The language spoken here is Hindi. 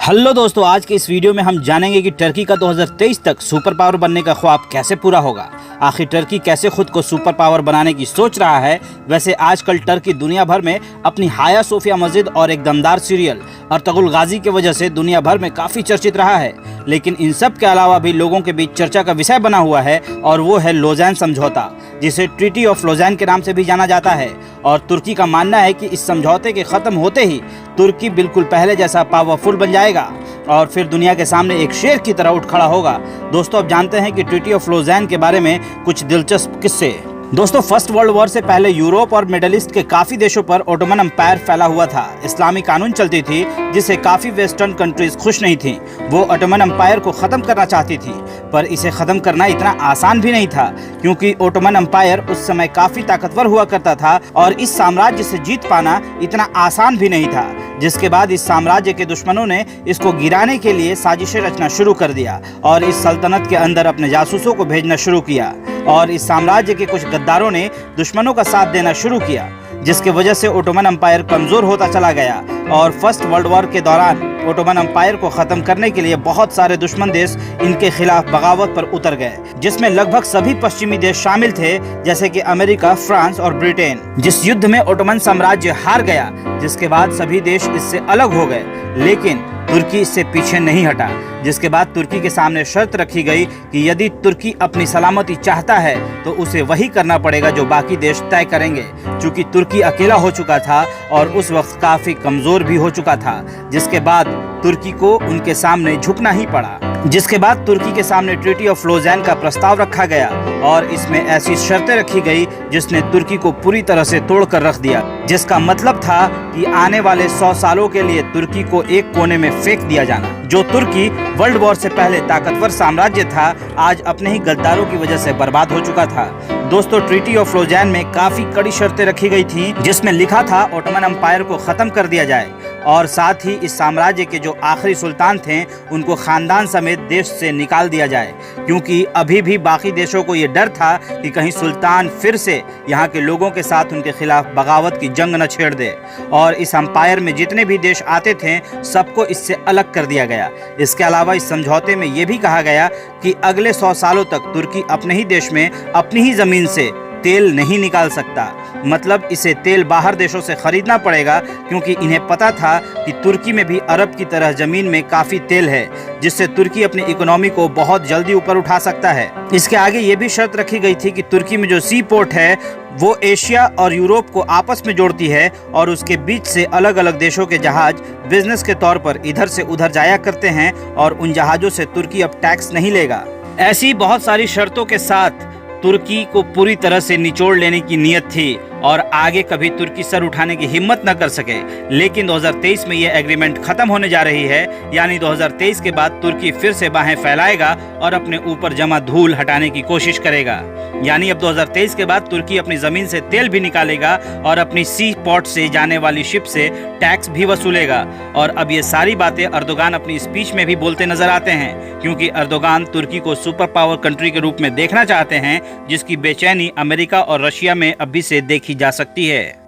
हेलो दोस्तों, आज के इस वीडियो में हम जानेंगे कि टर्की का 2023 तक सुपर पावर बनने का ख्वाब कैसे पूरा होगा। आखिर टर्की कैसे खुद को सुपर पावर बनाने की सोच रहा है। वैसे आजकल टर्की दुनिया भर में अपनी हाया सोफिया मस्जिद और एक दमदार सीरियल अर्तुगरुल गाजी की वजह से दुनिया भर में काफ़ी चर्चित रहा है। लेकिन इन सब के अलावा भी लोगों के बीच चर्चा का विषय बना हुआ है और वो है लोज़ान समझौता, जिसे ट्रीटी ऑफ लोज़ान के नाम से भी जाना जाता है। और तुर्की का मानना है कि इस समझौते के ख़त्म होते ही तुर्की बिल्कुल पहले जैसा पावरफुल बन जाएगा और फिर दुनिया के सामने एक शेर की तरह उठ खड़ा होगा। दोस्तों, अब जानते हैं कि ट्रीटी ऑफ लोज़ान के बारे में कुछ दिलचस्प किस्से। दोस्तों, फर्स्ट वर्ल्ड वॉर से पहले यूरोप और मिडल ईस्ट के काफ़ी देशों पर ओटोमन एम्पायर फैला हुआ था। इस्लामी कानून चलती थी जिससे काफ़ी वेस्टर्न कंट्रीज खुश नहीं थीं। वो ओटोमन एम्पायर को ख़त्म करना चाहती थी, पर इसे ख़त्म करना इतना आसान भी नहीं था, क्योंकि ओटोमन एम्पायर उस समय काफ़ी ताकतवर हुआ करता था और इस साम्राज्य से जीत पाना इतना आसान भी नहीं था। जिसके बाद इस साम्राज्य के दुश्मनों ने इसको गिराने के लिए साजिशें रचना शुरू कर दिया और इस सल्तनत के अंदर अपने जासूसों को भेजना शुरू किया और इस साम्राज्य के कुछ गद्दारों ने दुश्मनों का साथ देना शुरू किया, जिसके वजह से ओटोमन एम्पायर कमज़ोर होता चला गया। और फर्स्ट वर्ल्ड वॉर के दौरान ओटोमन एम्पायर को ख़त्म करने के लिए बहुत सारे दुश्मन देश इनके खिलाफ बगावत पर उतर गए, जिसमें लगभग सभी पश्चिमी देश शामिल थे, जैसे कि अमेरिका, फ्रांस और ब्रिटेन। जिस युद्ध में ओटोमन साम्राज्य हार गया, जिसके बाद सभी देश इससे अलग हो गए, लेकिन तुर्की इससे पीछे नहीं हटा। जिसके बाद तुर्की के सामने शर्त रखी गई कि यदि तुर्की अपनी सलामती चाहता है तो उसे वही करना पड़ेगा जो बाकी देश तय करेंगे। चूँकि तुर्की अकेला हो चुका था और उस वक्त काफ़ी कमज़ोर भी हो चुका था, जिसके बाद तुर्की को उनके सामने झुकना ही पड़ा। जिसके बाद तुर्की के सामने ट्रीटी ऑफ लोज़ान का प्रस्ताव रखा गया और इसमें ऐसी शर्तें रखी गई जिसने तुर्की को पूरी तरह से तोड़ कर रख दिया, जिसका मतलब था कि आने वाले 100 सालों के लिए तुर्की को एक कोने में फेंक दिया जाना। जो तुर्की वर्ल्ड वॉर से पहले ताकतवर साम्राज्य था, आज अपने ही गद्दारों की वजह से बर्बाद हो चुका था। दोस्तों, ट्रीटी ऑफ लोज़ान में काफ़ी कड़ी शर्तें रखी गई थी, जिसमें लिखा था ओटोमन एम्पायर को ख़त्म कर दिया जाए और साथ ही इस साम्राज्य के जो आखिरी सुल्तान थे उनको ख़ानदान समेत देश से निकाल दिया जाए, क्योंकि अभी भी बाकी देशों को ये डर था कि कहीं सुल्तान फिर से यहाँ के लोगों के साथ उनके खिलाफ बगावत की जंग न छेड़ दे। और इस एम्पायर में जितने भी देश आते थे सबको इससे अलग कर दिया गया। इसके अलावा इस समझौते में ये भी कहा गया कि अगले 100 सालों तक तुर्की अपने ही देश में अपनी ही ज़मीन से तेल नहीं निकाल सकता। मतलब इसे तेल बाहर देशों से खरीदना पड़ेगा, क्योंकि इन्हें पता था कि तुर्की में भी अरब की तरह ज़मीन में काफ़ी तेल है, जिससे तुर्की अपनी इकोनॉमी को बहुत जल्दी ऊपर उठा सकता है। इसके आगे ये भी शर्त रखी गई थी कि तुर्की में जो सी पोर्ट है वो एशिया और यूरोप को आपस में जोड़ती है और उसके बीच से अलग अलग देशों के जहाज बिजनेस के तौर पर इधर से उधर जाया करते हैं और उन जहाज़ों से तुर्की अब टैक्स नहीं लेगा। ऐसी बहुत सारी शर्तों के साथ तुर्की को पूरी तरह से निचोड़ लेने की नीयत थी और आगे कभी तुर्की सर उठाने की हिम्मत न कर सके। लेकिन 2023 में ये एग्रीमेंट खत्म होने जा रही है, यानी 2023 के बाद तुर्की फिर से बाहें फैलाएगा और अपने ऊपर जमा धूल हटाने की कोशिश करेगा। यानी अब 2023 के बाद तुर्की अपनी ज़मीन से तेल भी निकालेगा और अपनी सी पोर्ट से जाने वाली शिप से टैक्स भी वसूलेगा। और अब ये सारी बातें अर्दोगान अपनी स्पीच में भी बोलते नजर आते हैं, क्योंकि अर्दोगान तुर्की को सुपर पावर कंट्री के रूप में देखना चाहते हैं, जिसकी बेचैनी अमेरिका और रशिया में अभी से देखी जा सकती है।